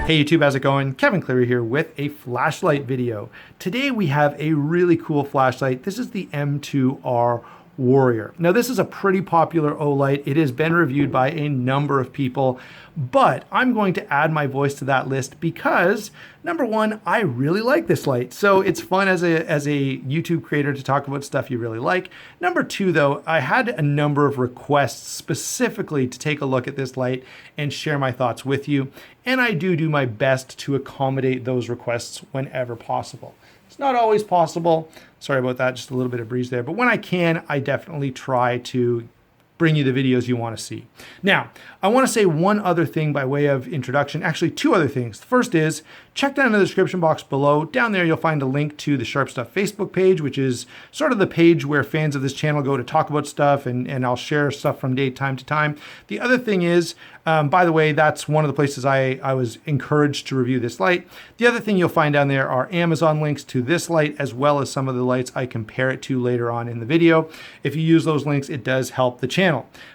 Hey YouTube, how's it going? Kevin Cleary here with a flashlight video. Today we have a really cool flashlight. This is the M2R Warrior. Now this is a pretty popular Olight. It has been reviewed by a number of people, but I'm going to add my voice to that list because number one, I really like this light. So it's fun as a YouTube creator to talk about stuff you really like. Number two though, I had a number of requests specifically to take a look at this light and share my thoughts with you. And I do my best to accommodate those requests whenever possible. It's not always possible. Sorry about that, just a little bit of breeze there. But when I can, I definitely try to bring you the videos you want to see. Now, I want to say one other thing by way of introduction, actually two other things. The first is, check down in the description box below. Down there, you'll find a link to the Sharp Stuff Facebook page, which is sort of the page where fans of this channel go to talk about stuff, and I'll share stuff from time to time. The other thing is, by the way, that's one of the places I was encouraged to review this light. The other thing you'll find down there are Amazon links to this light, as well as some of the lights I compare it to later on in the video. If you use those links, it does help the channel.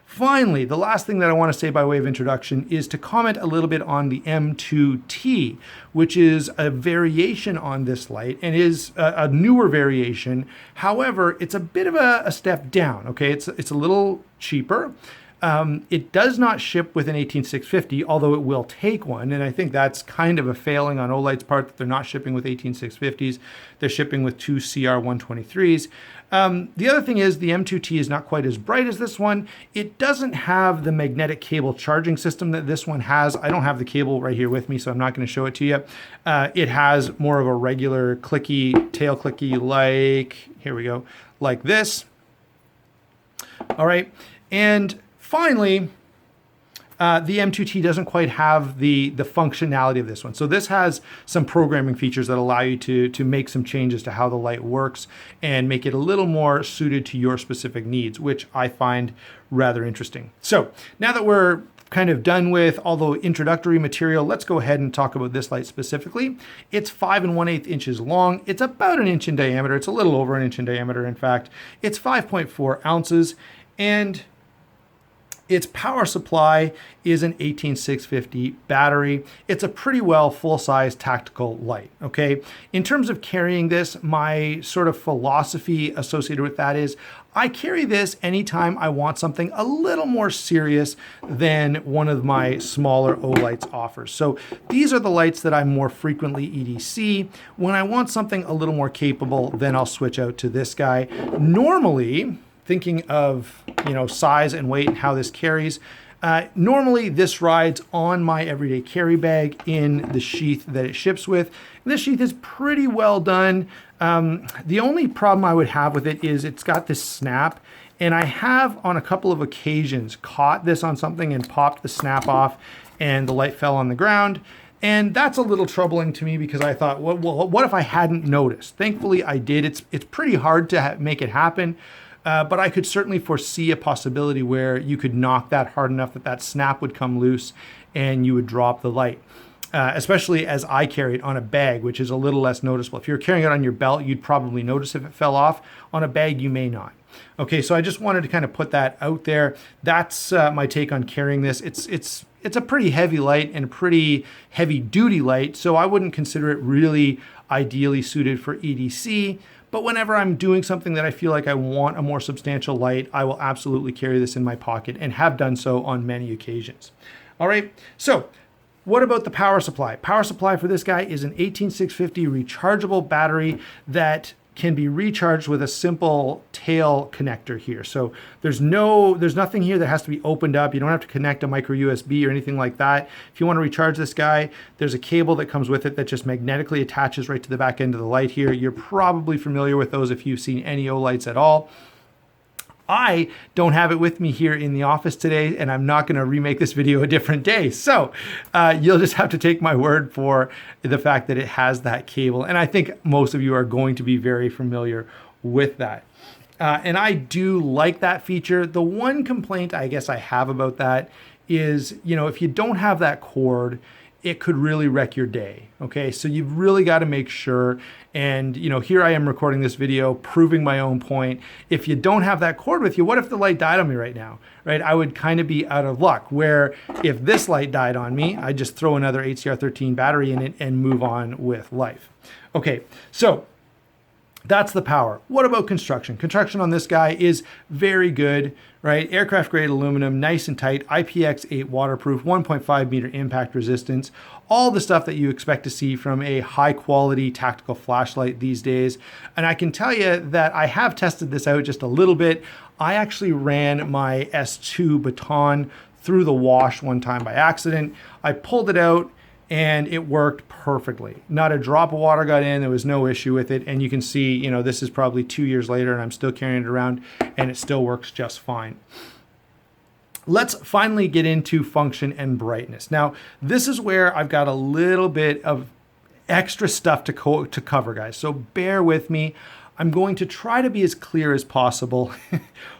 Finally, the last thing that I want to say by way of introduction is to comment a little bit on the M2T, which is a variation on this light and is a newer variation. However, it's a bit of a step down, okay? It's a little cheaper. It does not ship with an 18650, although it will take one. And I think that's kind of a failing on Olight's part that they're not shipping with 18650s. They're shipping with two CR123s. The other thing is the M2T is not quite as bright as this one. It doesn't have the magnetic cable charging system that this one has. I don't have the cable right here with me, so I'm not going to show it to you. It has more of a regular clicky, tail clicky, like, here we go, like this. All right. And finally, the M2T doesn't quite have the functionality of this one. So this has some programming features that allow you to make some changes to how the light works and make it a little more suited to your specific needs, which I find rather interesting. So now that we're kind of done with all the introductory material, let's go ahead and talk about this light specifically. It's 5 1/8 inches long. It's about an inch in diameter. It's a little over an inch in diameter, in fact. It's 5.4 ounces, and its power supply is an 18650 battery. It's a pretty well full-size tactical light, okay? In terms of carrying this, my sort of philosophy associated with that is I carry this anytime I want something a little more serious than one of my smaller Olights offers. So these are the lights that I more frequently EDC. When I want something a little more capable, then I'll switch out to this guy. Normally, thinking of, you know, size and weight and how this carries, normally this rides on my everyday carry bag in the sheath that it ships with. And this sheath is pretty well done. The only problem I would have with it is it's got this snap, and I have on a couple of occasions caught this on something and popped the snap off and the light fell on the ground. And that's a little troubling to me because I thought, well, what if I hadn't noticed? Thankfully I did. It's pretty hard to make it happen. But I could certainly foresee a possibility where you could knock that hard enough that that snap would come loose and you would drop the light, especially as I carry it on a bag, which is a little less noticeable. If you're carrying it on your belt, you'd probably notice if it fell off. On a bag, you may not. Okay, so I just wanted to kind of put that out there. That's my take on carrying this. It's a pretty heavy light and a pretty heavy duty light, so I wouldn't consider it really ideally suited for EDC. But whenever I'm doing something that I feel like I want a more substantial light, I will absolutely carry this in my pocket and have done so on many occasions. All right, so what about the power supply? Power supply for this guy is an 18650 rechargeable battery that can be recharged with a simple tail connector here. So there's nothing here that has to be opened up. You don't have to connect a micro USB or anything like that. If you want to recharge this guy, there's a cable that comes with it that just magnetically attaches right to the back end of the light here. You're probably familiar with those if you've seen any Olights at all. I don't have it with me here in the office today, and I'm not going to remake this video a different day. So you'll just have to take my word for the fact that it has that cable. And I think most of you are going to be very familiar with that. And I do like that feature. The one complaint I guess I have about that is, you know, if you don't have that cord it could really wreck your day. Okay, so you've really got to make sure. And here I am recording this video, proving my own point. If you don't have that cord with you, what if the light died on me right now, right? I would kind of be out of luck. Where if this light died on me, I just throw another HCR13 battery in it and move on with life. Okay, so that's the power. What about construction? Construction on this guy is very good, right? Aircraft grade aluminum, nice and tight, IPX8 waterproof, 1.5 meter impact resistance, all the stuff that you expect to see from a high quality tactical flashlight these days. And I can tell you that I have tested this out just a little bit. I actually ran my S2 baton through the wash one time by accident. I pulled it out and it worked perfectly. Not a drop of water got in, there was no issue with it. And you can see, this is probably 2 years later and I'm still carrying it around and it still works just fine. Let's finally get into function and brightness. Now, this is where I've got a little bit of extra stuff to cover, guys. So bear with me. I'm going to try to be as clear as possible.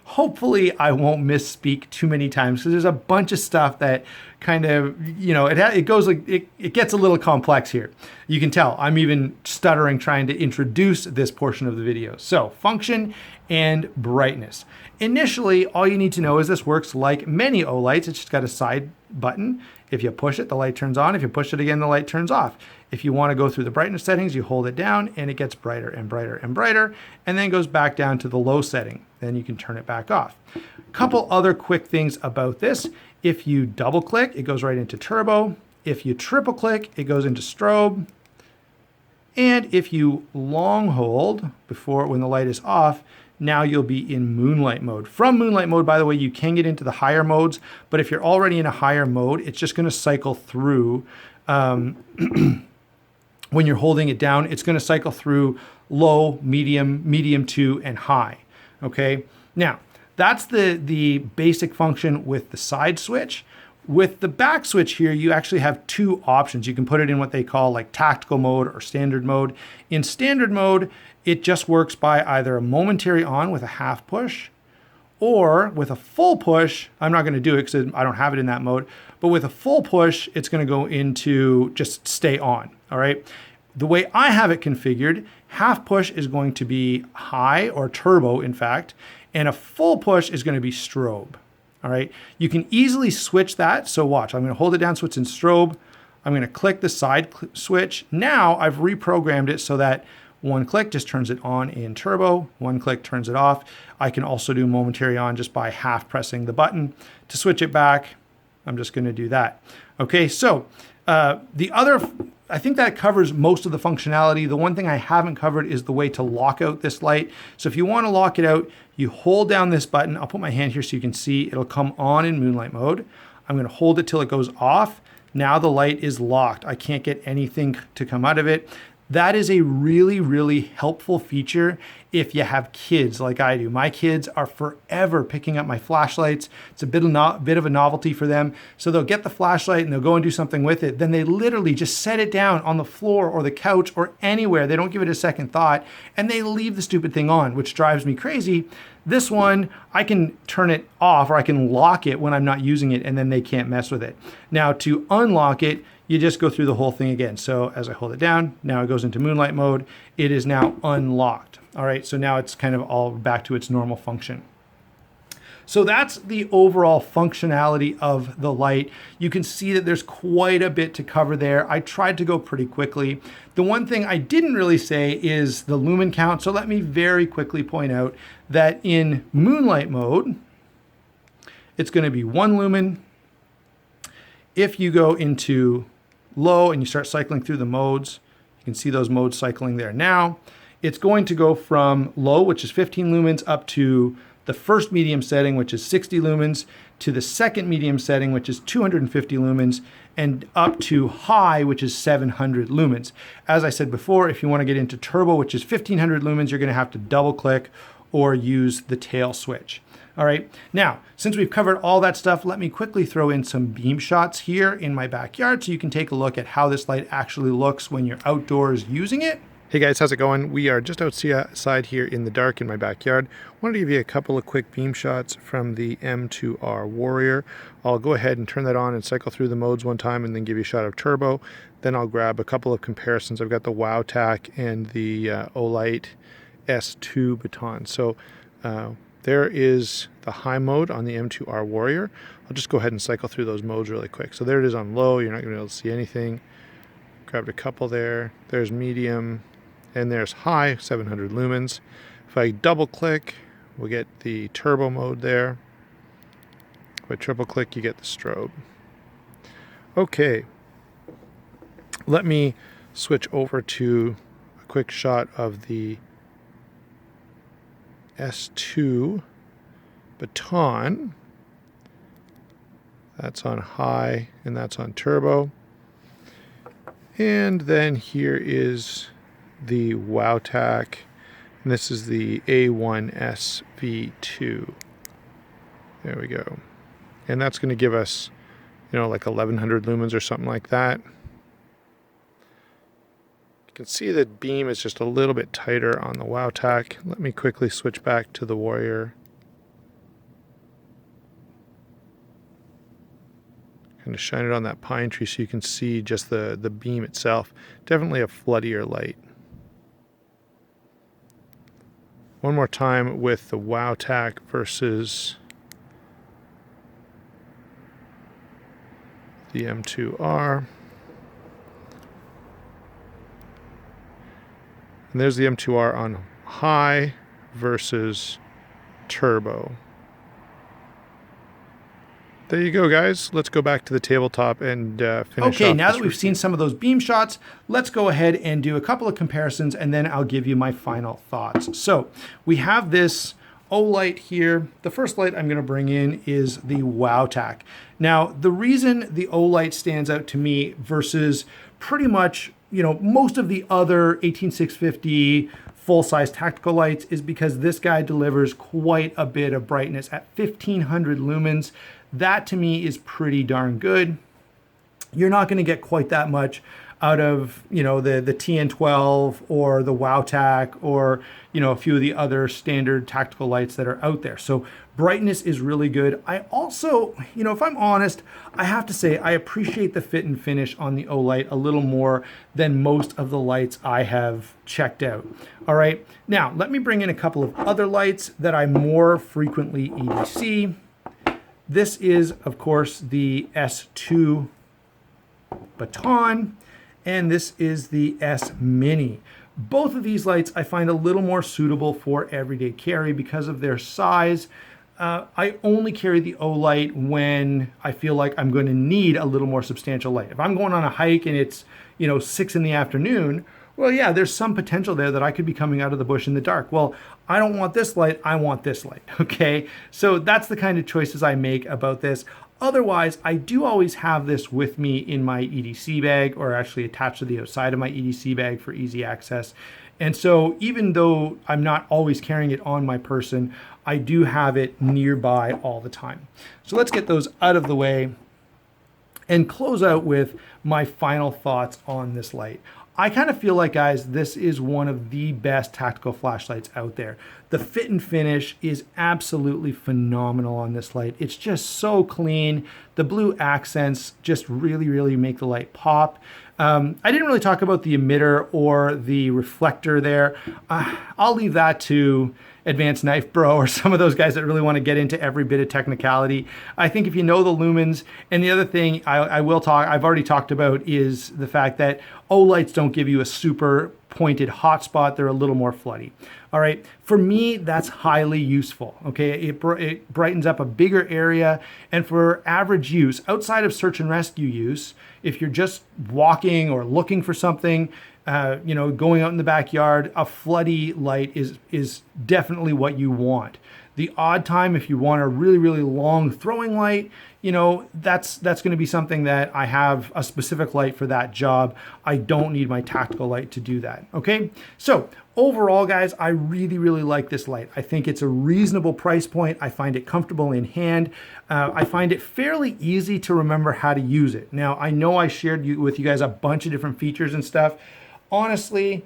Hopefully I won't misspeak too many times because there's a bunch of stuff that kind of, it gets a little complex here. You can tell I'm even stuttering trying to introduce this portion of the video. So function and brightness. Initially, all you need to know is this works like many Olights. It's just got a side button. If you push it, the light turns on. If you push it again, the light turns off. If you want to go through the brightness settings, you hold it down and it gets brighter and brighter and brighter, and then goes back down to the low setting. Then you can turn it back off. Couple other quick things about this. If you double click, it goes right into turbo. If you triple click, it goes into strobe. And if you long hold when the light is off, now you'll be in moonlight mode. From moonlight mode, by the way, you can get into the higher modes, but if you're already in a higher mode, it's just going to cycle through. When you're holding it down, it's going to cycle through low, medium, medium 2, and high. Okay, now that's the basic function with the side switch. With the back switch here, you actually have two options. You can put it in what they call like tactical mode or standard mode. In standard mode, it just works by either a momentary on with a half push or with a full push. I'm not going to do it because I don't have it in that mode, but with a full push, it's going to go into just stay on. All right. The way I have it configured, half push is going to be high or turbo, in fact, and a full push is going to be strobe. All right. You can easily switch that. So watch, I'm going to hold it down so it's in strobe. I'm going to click the side switch. Now I've reprogrammed it so that one click just turns it on in turbo. One click turns it off. I can also do momentary on just by half pressing the button. To switch it back, I'm just going to do that. Okay, so I think that covers most of the functionality. The one thing I haven't covered is the way to lock out this light. So if you want to lock it out, you hold down this button. I'll put my hand here so you can see it'll come on in moonlight mode. I'm going to hold it till it goes off. Now the light is locked. I can't get anything to come out of it. That is a really, really helpful feature if you have kids like I do. My kids are forever picking up my flashlights. It's a bit of a novelty for them. So they'll get the flashlight and they'll go and do something with it. Then they literally just set it down on the floor or the couch or anywhere. They don't give it a second thought and they leave the stupid thing on, which drives me crazy. This one, I can turn it off or I can lock it when I'm not using it and then they can't mess with it. Now to unlock it, you just go through the whole thing again. So as I hold it down, now it goes into moonlight mode. It is now unlocked. All right, so now it's kind of all back to its normal function. So that's the overall functionality of the light. You can see that there's quite a bit to cover there. I tried to go pretty quickly. The one thing I didn't really say is the lumen count. So let me very quickly point out that in moonlight mode, it's going to be 1 lumen. If you go into low and you start cycling through the modes, you can see those modes cycling there now. It's going to go from low, which is 15 lumens, up to the first medium setting, which is 60 lumens, to the second medium setting, which is 250 lumens, and up to high, which is 700 lumens. As I said before, if you want to get into turbo, which is 1500 lumens, you're going to have to double click or use the tail switch. All right, now, since we've covered all that stuff, let me quickly throw in some beam shots here in my backyard so you can take a look at how this light actually looks when you're outdoors using it. Hey guys, how's it going? We are just outside here in the dark in my backyard. Wanted to give you a couple of quick beam shots from the M2R Warrior. I'll go ahead and turn that on and cycle through the modes one time and then give you a shot of turbo. Then I'll grab a couple of comparisons. I've got the WowTac and the Olight S2 baton. So there is the high mode on the M2R Warrior. I'll just go ahead and cycle through those modes really quick. So there it is on low. You're not going to be able to see anything. Grabbed a couple there. There's medium. And there's high, 700 lumens. If I double click, we'll get the turbo mode there. If I triple click, you get the strobe. Okay, let me switch over to a quick shot of the S2 baton. That's on high and that's on turbo. And then here is the WowTac, and this is the A1SV2. There we go. And that's going to give us, like 1100 lumens or something like that. You can see the beam is just a little bit tighter on the WowTac. Let me quickly switch back to the Warrior. Kind of shine it on that pine tree so you can see just the beam itself. Definitely a floodier light. One more time with the WowTac versus the M2R. And there's the M2R on high versus turbo. There you go, guys. Let's go back to the tabletop and finish off. Okay, now that we've seen some of those beam shots, let's go ahead and do a couple of comparisons, and then I'll give you my final thoughts. So we have this Olight here. The first light I'm going to bring in is the WowTac. Now, the reason the Olight stands out to me versus pretty much, most of the other 18650 full-size tactical lights is because this guy delivers quite a bit of brightness at 1500 lumens. That to me is pretty darn good. You're not going to get quite that much out of, the TN12 or the WowTac or, a few of the other standard tactical lights that are out there. So brightness is really good. I also, if I'm honest, I have to say I appreciate the fit and finish on the Olight a little more than most of the lights I have checked out. All right, now let me bring in a couple of other lights that I more frequently EDC. This is, of course, the S2 baton, and this is the S Mini. Both of these lights I find a little more suitable for everyday carry because of their size. I only carry the Olight when I feel like I'm going to need a little more substantial light. If I'm going on a hike and it's 6 in the afternoon, well, yeah, there's some potential there that I could be coming out of the bush in the dark. Well, I don't want this light, I want this light, okay? So that's the kind of choices I make about this. Otherwise, I do always have this with me in my EDC bag, or actually attached to the outside of my EDC bag for easy access. And so even though I'm not always carrying it on my person, I do have it nearby all the time. So let's get those out of the way and close out with my final thoughts on this light. I kind of feel like, guys, this is one of the best tactical flashlights out there. The fit and finish is absolutely phenomenal on this light. It's just so clean. The blue accents just really, really make the light pop. I didn't really talk about the emitter or the reflector there. I'll leave that to Advanced Knife Bro or some of those guys that really want to get into every bit of technicality. I think if you know the lumens, and the other thing I've already talked about is the fact that Olights don't give you a super pointed hotspot. They're a little more floody. All right, for me, that's highly useful. Okay, it brightens up a bigger area, and for average use, outside of search and rescue use, if you're just walking or looking for something, going out in the backyard, a floody light is definitely what you want. The odd time, if you want a really, really long throwing light, that's going to be something that I have a specific light for that job. I don't need my tactical light to do that. Okay, so overall, guys, I really, really like this light. I think it's a reasonable price point. I find it comfortable in hand. I find it fairly easy to remember how to use it. Now, I know I shared with you guys a bunch of different features and stuff. Honestly,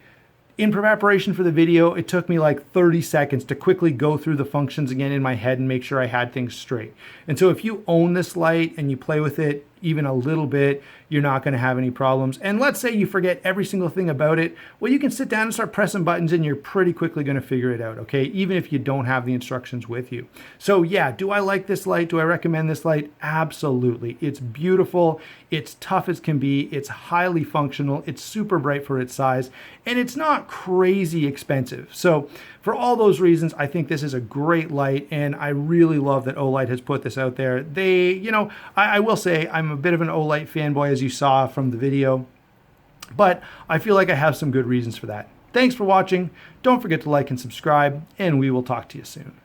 In preparation for the video, it took me like 30 seconds to quickly go through the functions again in my head and make sure I had things straight. And so if you own this light and you play with it even a little bit, you're not going to have any problems. And let's say you forget every single thing about it, well, you can sit down and start pressing buttons and you're pretty quickly going to figure it out, okay? Even if you don't have the instructions with you. So yeah, do I like this light? Do I recommend this light? Absolutely. It's beautiful. It's tough as can be. It's highly functional. It's super bright for its size, and it's not crazy expensive. So for all those reasons, I think this is a great light, and I really love that Olight has put this out there. They, you know, I will say I'm a bit of an Olight fanboy, as you saw from the video, but I feel like I have some good reasons for that. Thanks for watching. Don't forget to like and subscribe, and we will talk to you soon.